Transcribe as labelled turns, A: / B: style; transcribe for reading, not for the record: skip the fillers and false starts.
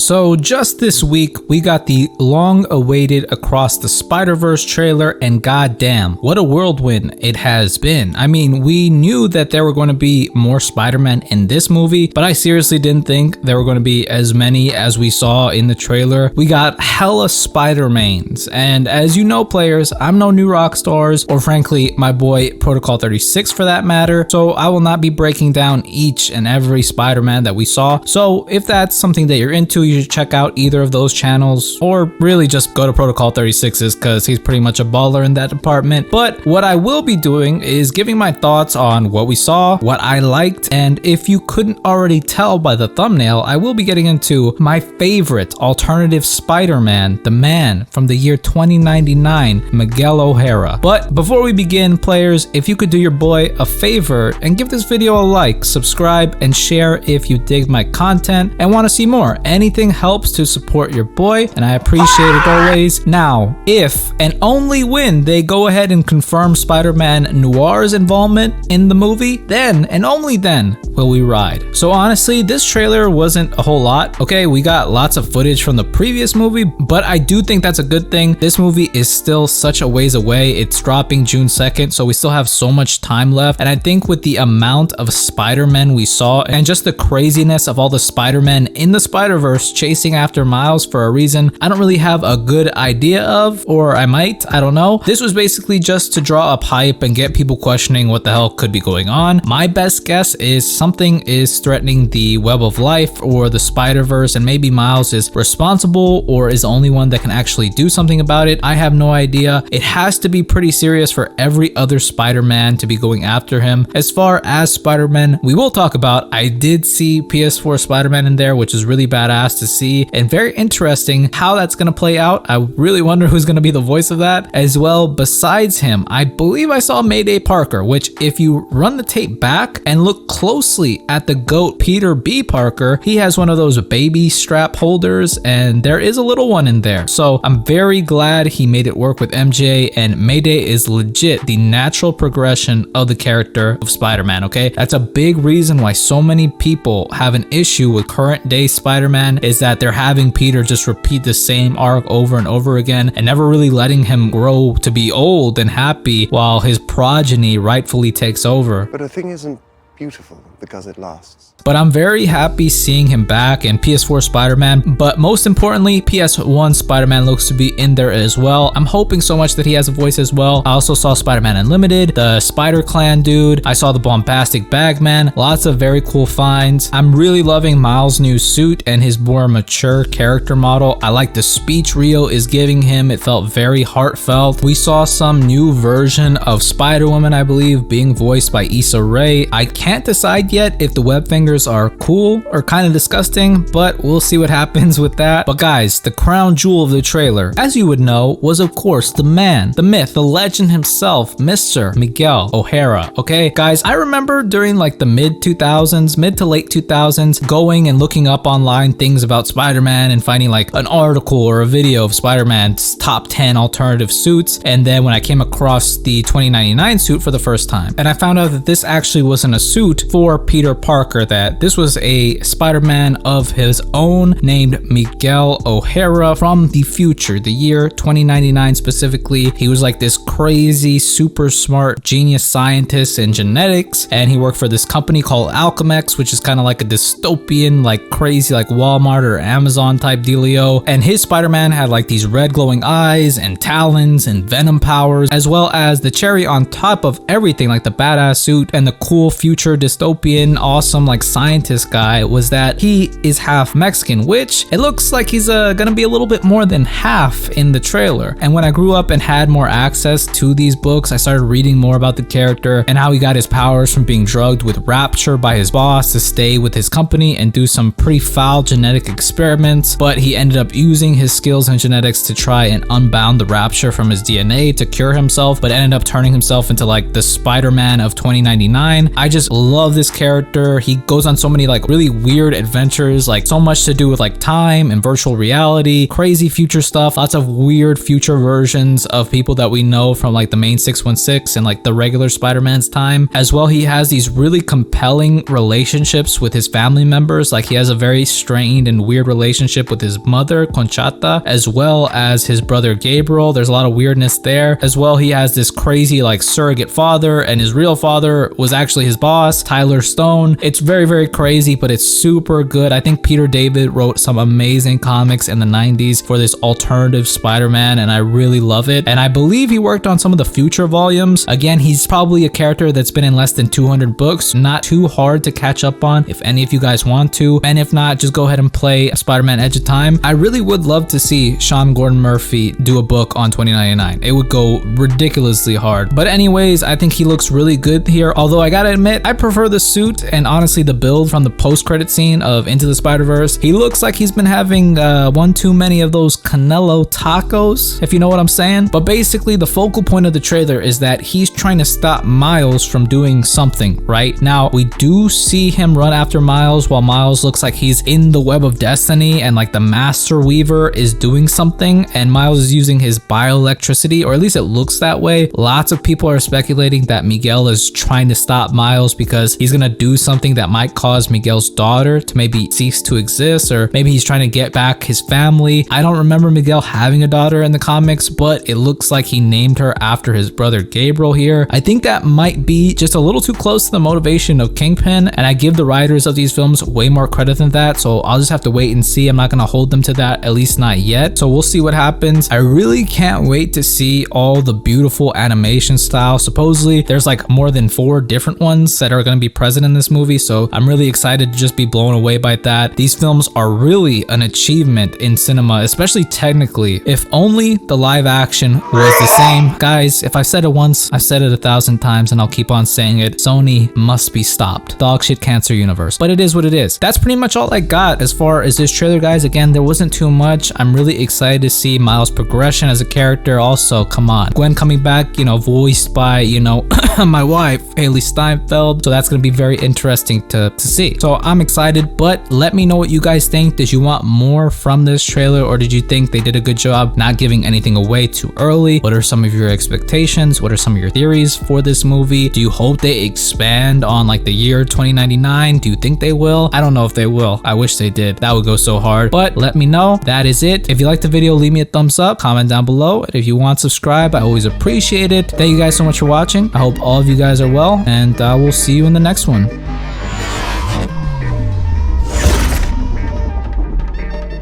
A: So just this week, we got the long-awaited Across the Spider-Verse trailer, and goddamn, what a whirlwind it has been. I mean, we knew that there were going to be more Spider-Man in this movie, but I seriously didn't think there were going to be as many as we saw in the trailer. We got hella Spider-Mans, and as you know, players, I'm no new rock stars, or frankly, my boy Protocol 36 for that matter, so I will not be breaking down each and every Spider-Man that we saw. So if that's something that you're into, you should check out either of those channels, or really just go to Protocol 36's because he's pretty much a baller in that department. But what I will be doing is giving my thoughts on what we saw, what I liked, and if you couldn't already tell by the thumbnail, I will be getting into my favorite alternative Spider-Man, the man from the year 2099, Miguel O'Hara. But before we begin, players, if you could do your boy a favor and give this video a like, subscribe, and share if you dig my content and want to see more. Anything helps to support your boy, and I appreciate it always. Now, if and only when they go ahead and confirm Spider-Man Noir's involvement in the movie, then and only then will we ride. So honestly, this trailer wasn't a whole lot. Okay, we got lots of footage from the previous movie, but I do think that's a good thing. This movie is still such a ways away. It's dropping June 2nd, so we still have so much time left. And I think with the amount of Spider-Man we saw and just the craziness of all the Spider-Man in the Spider-Verse chasing after Miles for a reason I don't really have a good idea of, or I might, I don't know. This was basically just to draw up hype and get people questioning what the hell could be going on. My best guess is something is threatening the Web of Life or the Spider-Verse, and maybe Miles is responsible or is the only one that can actually do something about it. I have no idea. It has to be pretty serious for every other Spider-Man to be going after him. As far as Spider-Man we will talk about, I did see PS4 Spider-Man in there, which is really badass to see and very interesting how that's going to play out. I really wonder who's going to be the voice of that as well. Besides him, I believe I saw Mayday Parker, which if you run the tape back and look closely at the GOAT Peter B. Parker, he has one of those baby strap holders and there is a little one in there. So I'm very glad he made it work with MJ, and Mayday is legit the natural progression of the character of Spider-Man, okay? That's a big reason why so many people have an issue with current day Spider-Man, is that they're having Peter just repeat the same arc over and over again and never really letting him grow to be old and happy while his progeny rightfully takes over.
B: But a thing isn't beautiful because it lasts.
A: But I'm very happy seeing him back in PS4 Spider-Man, but most importantly, PS1 Spider-Man looks to be in there as well. I'm hoping so much that he has a voice as well. I also saw Spider-Man Unlimited, the Spider Clan dude. I saw the Bombastic Bagman. Lots of very cool finds. I'm really loving Miles' new suit and his more mature character model. I like the speech Rio is giving him. It felt very heartfelt. We saw some new version of Spider-Woman, I believe, being voiced by Issa Rae. I can't decide yet if the web fingers are cool or kind of disgusting, but we'll see what happens with that. But guys, the crown jewel of the trailer, as you would know, was of course the man, the myth, the legend himself, Mr. Miguel O'Hara. Okay, guys, I remember during like the mid to late 2000s, going and looking up online things about Spider-Man and finding like an article or a video of Spider-Man's top 10 alternative suits. And then when I came across the 2099 suit for the first time, and I found out that this actually wasn't a suit for Peter Parker, that this was a Spider-Man of his own named Miguel O'Hara from the future, the year 2099 specifically. He was like this crazy, super smart, genius scientist in genetics, and he worked for this company called Alchemex, which is kind of like a dystopian, like crazy, like Walmart or Amazon type dealio. And his Spider-Man had like these red glowing eyes and talons and venom powers, as well as the cherry on top of everything, like the badass suit and the cool future dystopian awesome like scientist guy, was that he is half Mexican, which it looks like he's gonna be a little bit more than half in the trailer. And when I grew up and had more access to these books, I started reading more about the character and how he got his powers from being drugged with Rapture by his boss to stay with his company and do some pretty foul genetic experiments, but he ended up using his skills in genetics to try and unbound the Rapture from his DNA to cure himself, but ended up turning himself into like the Spider-Man of 2099. I just love this character. He goes on so many like really weird adventures, like so much to do with like time and virtual reality, crazy future stuff, lots of weird future versions of people that we know from like the main 616 and like the regular Spider-Man's time. As well, he has these really compelling relationships with his family members. Like he has a very strained and weird relationship with his mother, Conchata, as well as his brother Gabriel. There's a lot of weirdness there. As well, he has this crazy like surrogate father, and his real father was actually his boss, Tyler Stone. It's very, very crazy, but it's super good. I think Peter David wrote some amazing comics in the 90s for this alternative Spider-Man, and I really love it. And I believe he worked on some of the future volumes. Again, he's probably a character that's been in less than 200 books, not too hard to catch up on if any of you guys want to. And if not, just go ahead and play Spider-Man Edge of Time. I really would love to see Sean Gordon Murphy do a book on 2099. It would go ridiculously hard. But anyways, I think he looks really good here. Although I gotta admit, I prefer the suit and honestly the build from the post-credit scene of Into the Spider-Verse. He looks like he's been having one too many of those Canelo tacos, if you know what I'm saying. But basically, the focal point of the trailer is that he's trying to stop Miles from doing something, right? Now, we do see him run after Miles while Miles looks like he's in the web of destiny and like the Master Weaver is doing something and Miles is using his bioelectricity, or at least it looks that way. Lots of people are speculating that Miguel is trying to stop Miles because he's gonna do something that might cause Miguel's daughter to maybe cease to exist, or maybe he's trying to get back his family. I don't remember Miguel having a daughter in the comics, but it looks like he named her after his brother Gabriel here. I think that might be just a little too close to the motivation of Kingpin, and I give the writers of these films way more credit than that, so I'll just have to wait and see. I'm not gonna hold them to that, at least not yet. So we'll see what happens. I really can't wait to see all the beautiful animation style. Supposedly there's like more than 4 different ones that are gonna be present in this movie, so I'm really excited to just be blown away by that. These films are really an achievement in cinema, especially technically. If only the live action was the same. Guys, if I've said it once, I've said it 1,000 times and I'll keep on saying it. Sony must be stopped. Dog shit cancer universe. But it is what it is. That's pretty much all I got as far as this trailer, guys. Again, there wasn't too much. I'm really excited to see Miles' progression as a character. Also, come on, Gwen coming back, you know, voiced by, you know, my wife, Haley Steinfeld. So that's going to be very interesting to see. So I'm excited, but let me know what you guys think. Did you want more from this trailer, or did you think they did a good job not giving anything away too early? What are some of your expectations? What are some of your theories for this movie? Do you hope they expand on like the year 2099? Do you think they will? I don't know if they will. I wish they did. That would go so hard. But let me know. That is it. If you liked the video, leave me a thumbs up, comment down below. And if you want to subscribe, I always appreciate it. Thank you guys so much for watching. I hope all of you guys are well, and we'll see you in the next one.